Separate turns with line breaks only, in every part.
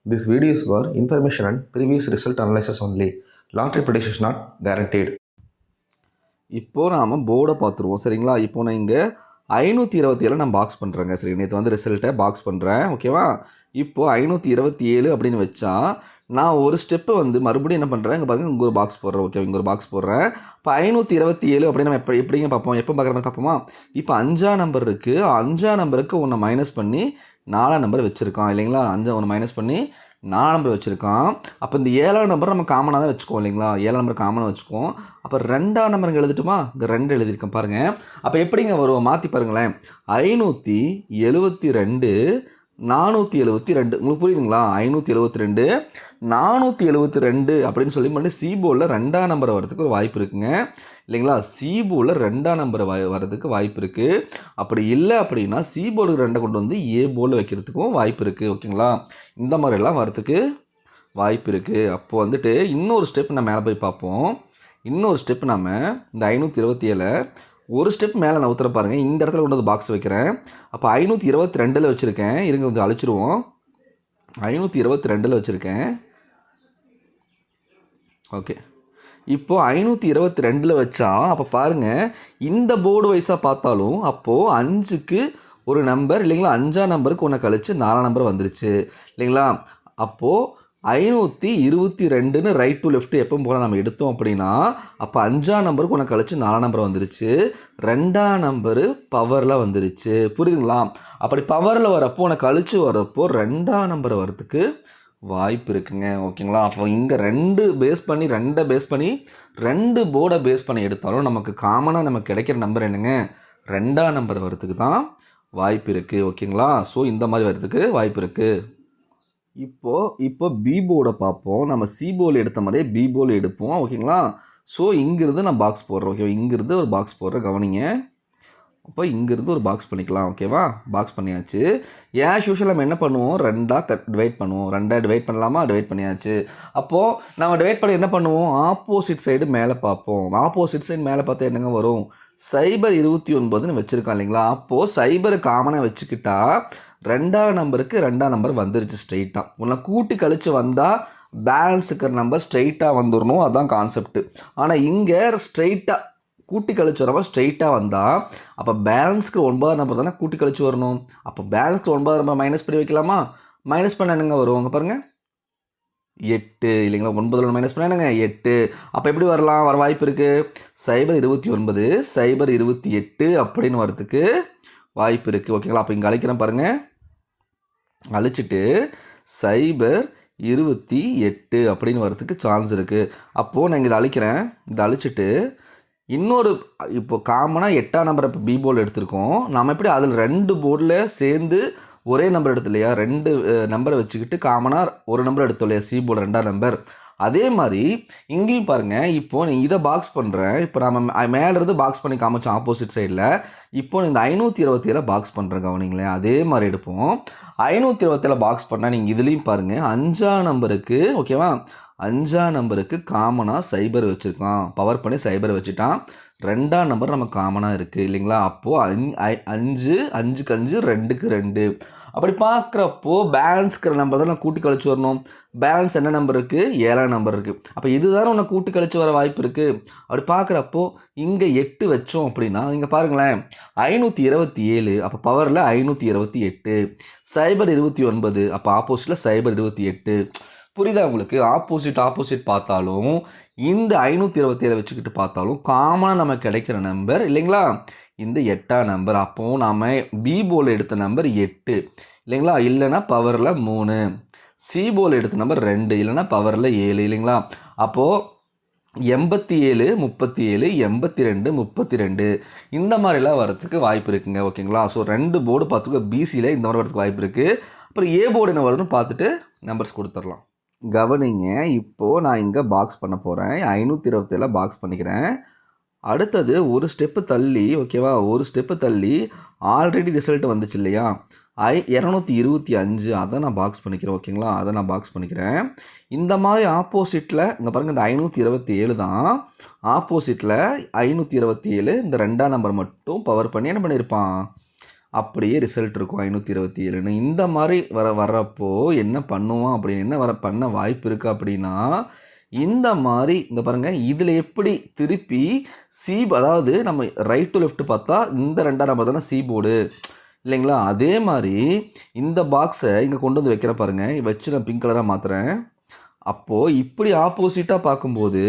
This video is for information and previous result analysis only. Lottery prediction is not guaranteed.
இப்போ நாம போர்டை பார்த்துருவோம் சரிங்களா. இப்போ நான் இங்கே 527 நான் பாக்ஸ் பண்ணுறேங்க. சரி, நேற்று வந்து ரிசல்ட்டை பாக்ஸ் பண்ணுறேன் ஓகேவா. இப்போ 527 அப்படின்னு வச்சா நான் ஒரு ஸ்டெப்பு வந்து மறுபடியும் என்ன பண்ணுறேன், இங்கே பாருங்கள், இங்கே ஒரு பாக்ஸ் போடுறேன். ஓகே, இங்கே ஒரு பாக்ஸ் போடுறேன். இப்போ 527 அப்படின்னு நம்ம எப்படிங்க பார்ப்போம், எப்போ பார்க்குற மாதிரி பார்ப்போமா. இப்போ 5ஆம் நம்பர் இருக்குது, 5ஆம் நம்பருக்கு ஒன்று மைனஸ் பண்ணி 4ஆம் நம்பர் வச்சுருக்கான் இல்லைங்களா. 5 ஒன்று மைனஸ் பண்ணி 4 நம்பர் வச்சுருக்கான். அப்போ இந்த 7ஆம் நம்பர் நம்ம காமனாக தான் வச்சுக்குவோம் இல்லைங்களா. 7ஆம் நம்பர் காமனாக வச்சுக்குவோம். அப்போ 2ஆம் நம்பர் இங்கே எழுதிட்டுமா, இங்கே 2 எழுதியிருக்கேன் பாருங்கள். அப்போ எப்படிங்க வரும், மாற்றி பாருங்களேன். 572 472 உங்களுக்கு புரியுதுங்களா. 572 472 அப்படின்னு சொல்லி மட்டும் சி போர்டில் 2ஆம் நம்பர் வரதுக்கு ஒரு வாய்ப்பு இருக்குங்க இல்லைங்களா. சி போர்டில் 2ஆம் நம்பர் வரதுக்கு வாய்ப்பு இருக்குது. அப்படி இல்லை அப்படின்னா சி போர்டுக்கு 2 கொண்டு வந்து ஏ போர்டில் வைக்கிறதுக்கும் வாய்ப்பு இருக்குது ஓகேங்களா. இந்த மாதிரிலாம் வரதுக்கு வாய்ப்பு இருக்குது. அப்போ வந்துட்டு இன்னொரு ஸ்டெப் நம்ம மேலே போய் பார்ப்போம். இன்னொரு ஸ்டெப் நம்ம இந்த 527 ஒரு ஸ்டெப் மேலே நான் ஊற்றுற பாருங்கள். இந்த இடத்துல கொண்டு வந்து பாக்ஸ் வைக்கிறேன். அப்போ 522 வச்சுருக்கேன். இருங்க கொஞ்சம் அழிச்சிருவோம். 522 வச்சுருக்கேன். ஓகே, இப்போது 522 வச்சா அப்போ பாருங்கள், இந்த போர்டு வைஸாக பார்த்தாலும் அப்போது 5க்கு ஒரு நம்பர் இல்லைங்களா, 5ஆம் நம்பருக்கு ஒன்று கழிச்சு 4ஆம் நம்பர் வந்துருச்சு இல்லைங்களா. அப்போது 522ன்னு ரைட் டு லெஃப்ட் எப்போ போல் நம்ம எடுத்தோம் அப்படின்னா அப்போ 5ஆம் நம்பருக்கு ஒன்று கழிச்சு 4ஆம் நம்பர் வந்துருச்சு. 2ஆம் நம்பரு பவரில் வந்துருச்சு. புரியுதுங்களா. அப்படி பவரில் வரப்போ உனக்கு கழிச்சு வரப்போ 2ஆம் நம்பர் வரதுக்கு வாய்ப்பு இருக்குங்க ஓகேங்களா. அப்போ இங்கே 2 பேஸ் பண்ணி 2 போர்டை பேஸ் பண்ணி எடுத்தாலும் நமக்கு காமனாக நமக்கு கிடைக்கிற நம்பர் என்னங்க, 2ஆம் நம்பர் வரதுக்கு தான் வாய்ப்பு இருக்குது ஓகேங்களா. ஸோ இந்த மாதிரி வரதுக்கு வாய்ப்பு இருக்குது. இப்போ பி போர்டை பார்ப்போம். நம்ம சி போர்டு எடுத்த மாதிரியே பி போர்டு எடுப்போம் ஓகேங்களா. ஸோ இங்கிருந்து நான் பாக்ஸ் போடுறேன். ஓகே, இங்கிருந்து ஒரு பாக்ஸ் போடுறேன், கவனிங்க. அப்போ இங்கிருந்து ஒரு பாக்ஸ் பண்ணிக்கலாம் ஓகேவா. பாக்ஸ் பண்ணியாச்சு. ஏன் யூஷுவல் நம்ம என்ன பண்ணுவோம், 2ஆக டிவைட் பண்ணுவோம். 2ஆக டிவைட் பண்ணலாமா, டிவைட் பண்ணியாச்சு. அப்போது நம்ம டிவைட் பண்ணி என்ன பண்ணுவோம், ஆப்போசிட் சைடு மேலே பார்ப்போம். ஆப்போசிட் சைடு மேலே பார்த்தா என்னங்க வரும், 029ன்னு வச்சுருக்கான் இல்லைங்களா. அப்போது 0 காமனாக வச்சுக்கிட்டா 2ஆம் நம்பருக்கு 2ஆம் நம்பர் வந்துருச்சு ஸ்ட்ரெயிட்டாக. உன்னை கூட்டி கழித்து வந்தால் பேலன்ஸ் இருக்கிற நம்பர் ஸ்ட்ரெயிட்டாக வந்துடணும், அதுதான் கான்செப்ட். ஆனால் இங்கே ஸ்ட்ரெயிட்டாக கூட்டி கழிச்சு வரப்போ ஸ்ட்ரெயிட்டாக வந்தால் அப்போ பேலன்ஸ்க்கு 9ஆம் நம்பர் தானே கூட்டி கழிச்சு வரணும். அப்போ பேலன்ஸ்க்கு 9ஆம் நம்பர் மைனஸ் பண்ணி வைக்கலாமா. மைனஸ் பண்ண என்னங்க வரும், அங்கே பாருங்கள் 8 இல்லைங்களா. 9 மைனஸ் பண்ண என்னங்க 8. அப்போ எப்படி வரலாம், வர வாய்ப்பு இருக்குது. 029 028 அப்படின்னு வரதுக்கு வாய்ப்பு இருக்குது ஓகேங்களா. அப்போ இங்கே அழைக்கிறேன் பாருங்கள், அழிச்சிட்டு 028 அப்படின்னு வரதுக்கு சான்ஸ் இருக்குது. அப்போது நான் இதை அழிக்கிறேன். இதை அழிச்சிட்டு இன்னொரு இப்போ காமனாக 8ஆம் நம்பர் இப்போ பி போர்டில் எடுத்திருக்கோம். நம்ம எப்படி அதில் 2 போர்டில் சேர்ந்து ஒரே நம்பர் எடுத்து இல்லையா, 2 நம்பரை வச்சுக்கிட்டு காமனாக ஒரு நம்பர் எடுத்தோம் இல்லையா சி போர்டு 2ஆம் நம்பர். அதே மாதிரி இங்கேயும் பாருங்கள். இப்போது நீ இதை பாக்ஸ் பண்ணுறேன். இப்போ நம்ம மேலேருந்து பாக்ஸ் பண்ணி காமிச்சோம் ஆப்போசிட் சைடில். இப்போ இந்த 527 பாக்ஸ் பண்ணுறேன், கவனிங்களேன். அதே மாதிரி எடுப்போம். 527 பாக்ஸ் பண்ணால் நீங்கள் இதுலேயும் பாருங்கள், 5ஆம் நம்பருக்கு ஓகேவா, 5ஆம் நம்பருக்கு காமனாக 0 வச்சுருக்கான். பவர் பண்ணி 0 வச்சுட்டான். 2ஆம் நம்பர் நம்ம காமனாக இருக்குது இல்லைங்களா. அப்போது 5 5க்கு 5 2க்கு 2. அப்படி பார்க்குறப்போ பேலன்ஸ்கிற நம்பர் தான் நான் கூட்டி கழிச்சு வரணும். பேலன்ஸ் என்ன நம்பர் இருக்குது, 7ஆம் நம்பர் இருக்குது. அப்போ இதுதானே உன்னை கூட்டி கழிச்சு வர வாய்ப்பு இருக்குது. அப்படி பார்க்குறப்போ இங்கே 8 வச்சோம் அப்படின்னா இங்கே பாருங்களேன், 527 அப்போ பவரில் 528, 029 அப்போ ஆப்போசிட்டில் 028. புரியுதா உங்களுக்கு. ஆப்போசிட் பார்த்தாலும் இந்த 527 வச்சுக்கிட்டு பார்த்தாலும் காமனாக நமக்கு கிடைக்கிற நம்பர் இல்லைங்களா இந்த 8ஆம் நம்பர். அப்போது நாம் பி போர்டில் எடுத்த நம்பர் 8 இல்லைங்களா, இல்லைன்னா பவரில் 3. சி போர்டில் எடுத்த நம்பர் 2 இல்லைன்னா பவரில் 7 இல்லைங்களா. அப்போது 87 37 82 32 இந்த மாதிரிலாம் வரதுக்கு வாய்ப்பு இருக்குங்க ஓகேங்களா. ஸோ 2 போர்டு பார்த்துக்கோ, பிசியில் இந்த மாதிரி வரதுக்கு வாய்ப்பு இருக்குது. அப்புறம் ஏ போர்டு என்ன வருதுன்னு பார்த்துட்டு நம்பர்ஸ் கொடுத்துடலாம். கவனிங்க, இப்போது நான் இங்கே பாக்ஸ் பண்ண போகிறேன். 527 பாக்ஸ் பண்ணிக்கிறேன். அடுத்தது ஒரு ஸ்டெப்பு தள்ளி ஓகேவா, ஒரு ஸ்டெப்பு தள்ளி ஆல்ரெடி ரிசல்ட் வந்துச்சு இல்லையா 225 அதை நான் பாக்ஸ் பண்ணிக்கிறேன் ஓகேங்களா. அதை நான் பாக்ஸ் பண்ணிக்கிறேன். இந்த மாதிரி ஆப்போசிட்டில் இங்கே பாருங்கள், இந்த 527 தான் ஆப்போசிட்டில் 527 இந்த 2ஆம் நம்பர் மட்டும் பவர் பண்ணி என்ன பண்ணியிருப்பான், அப்படியே ரிசல்ட் இருக்கும் 527ன்னு. இந்த மாதிரி வர்றப்போ என்ன பண்ணுவோம் அப்படின்னு என்ன பண்ண வாய்ப்பு இருக்குது அப்படின்னா, இந்த மாதிரி இங்கே பாருங்கள், இதில் எப்படி திருப்பி அதாவது நம்ம ரைட் டு லெஃப்ட் பார்த்தா இந்த 2ஆம் நம்பர் தானே சி போர்டு இல்லைங்களா? அதே மாதிரி இந்த பாக்ஸை இங்கே கொண்டு வந்து வைக்கிறேன் பாருங்கள், வச்சு நான் பிங்க் கலராக மாற்றுறேன். அப்போது இப்படி ஆப்போசிட்டாக பார்க்கும்போது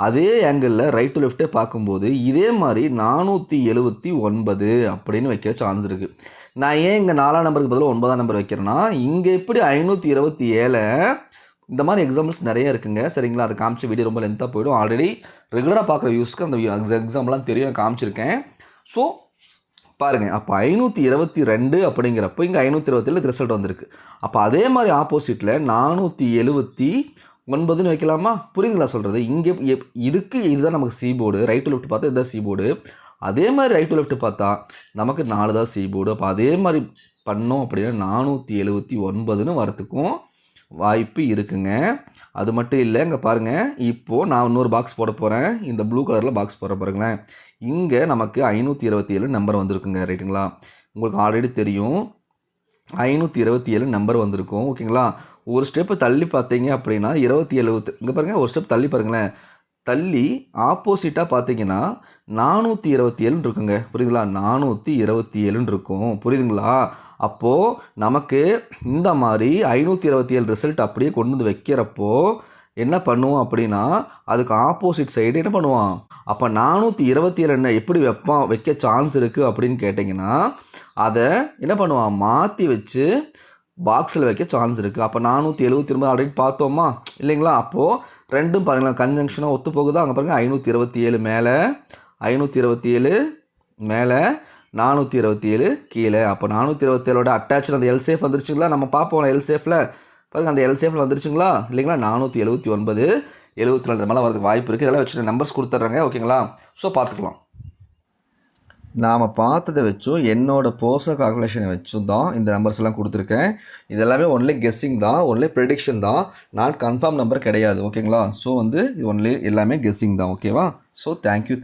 அதே ஆங்கிளில் ரைட் டு லெஃப்ட்டே பார்க்கும்போது இதே மாதிரி 479 அப்படின்னு வைக்க சான்ஸ் இருக்குது. நான் ஏன் இங்கே 4ஆம் நம்பருக்கு பதிலாக 9ஆம் நம்பர் வைக்கிறேன்னா, இங்கே எப்படி 527 இந்த மாதிரி எக்ஸாம்பிள்ஸ் நிறைய இருக்குங்க. சரிங்களா? அது காமிச்ச வீடியோ ரொம்ப லென்த்தாக போயிடும். ஆல்ரெடி ரெகுலராக பார்க்குற யூஸ்க்கு அந்த எக்ஸாம்பிள்லாம் தெரியும், காமிச்சிருக்கேன். ஸோ பாருங்கள், அப்போ 522 அப்படிங்கிறப்போ இங்கே 527 ரிசல்ட் வந்திருக்கு. அப்போ அதே மாதிரி ஆப்போசிட்டில் 479ன்னு வைக்கலாமா? புரியுதுங்களா சொல்கிறது? இங்கே இதுதான் நமக்கு C board. Right to left பார்த்தா இதுதான் சி போர்டு. அதே மாதிரி ரைட் டு லெஃப்ட் பார்த்தா நமக்கு 4 தான் சி போர்டு. அப்போ அதே மாதிரி பண்ணோம் அப்படின்னா 479ன்னு வரத்துக்கும் வாய்ப்பு இருக்குங்க. அது மட்டும் இல்லை, இங்கே பாருங்கள், இப்போது நான் இன்னொரு பாக்ஸ் போட போகிறேன். இந்த ப்ளூ கலரில் பாக்ஸ் போட பாருங்களேன். இங்கே நமக்கு 527 நம்பர் வந்திருக்குங்க. ரைட்டுங்களா? உங்களுக்கு ஆல்ரெடி தெரியும் 527 நம்பர் வந்திருக்கும். ஓகேங்களா? ஒரு ஸ்டெப்பு தள்ளி பார்த்தீங்க அப்படின்னா 27 இங்கே பாருங்கள், ஒரு ஸ்டெப் தள்ளி பாருங்களேன். தள்ளி ஆப்போசிட்டாக பார்த்தீங்கன்னா 427 இருக்குங்க. புரியுதுங்களா? 427 இருக்கும். புரியுதுங்களா? அப்போது நமக்கு இந்த மாதிரி 527 ரிசல்ட் அப்படியே கொண்டு வந்து வைக்கிறப்போ என்ன பண்ணுவோம் அப்படின்னா, அதுக்கு ஆப்போசிட் சைடு என்ன பண்ணுவான்? அப்போ 427 என்ன எப்படி வைக்க சான்ஸ் இருக்குது அப்படின்னு கேட்டிங்கன்னா, அதை என்ன பண்ணுவான்? மாற்றி வச்சு பாக்ஸில் வைக்க சான்ஸ் இருக்குது. அப்போ 479 ஆல்ரெடி பார்த்தோமா இல்லைங்களா? அப்போது ரெண்டும் பாருங்களேன், கன்ஜங்ஷனாக ஒத்து போகுதா? அங்கே பாருங்கள், 527 மேலே, 527 மேலே, 427 கீழே. அப்போ 427ஓட அட்டாச் அந்த எல் சேஃப் வந்துருச்சுங்களா? நம்ம பார்ப்போம் எல் சேஃபில் பாருங்கள், அந்த எல் சேஃபில் வந்துருச்சுங்களா இல்லைங்களா? 479 74 இந்த மாதிரிலாம் வரதுக்கு வாய்ப்பு இருக்குது. இதெல்லாம் வச்சு நம்பர்ஸ் கொடுத்துட்றாங்க. ஓகேங்களா? ஸோ பார்த்துக்கலாம். நாம் பார்த்ததை வச்சும் என்னோடய போர்ஷன் கால்குலேஷனை வச்சும் தான் இந்த நம்பர்ஸ் எல்லாம் கொடுத்துருக்கேன். இது எல்லாமே ஒன்லி கெஸ்ஸிங் தான், ஒன்லி ப்ரெடிக்ஷன் தான், நான் கன்ஃபார்ம் நம்பர் கிடையாது. ஓகேங்களா? ஸோ இது ஒன்லி எல்லாமே கெஸ்ஸிங் தான். ஓகேவா? So thank you.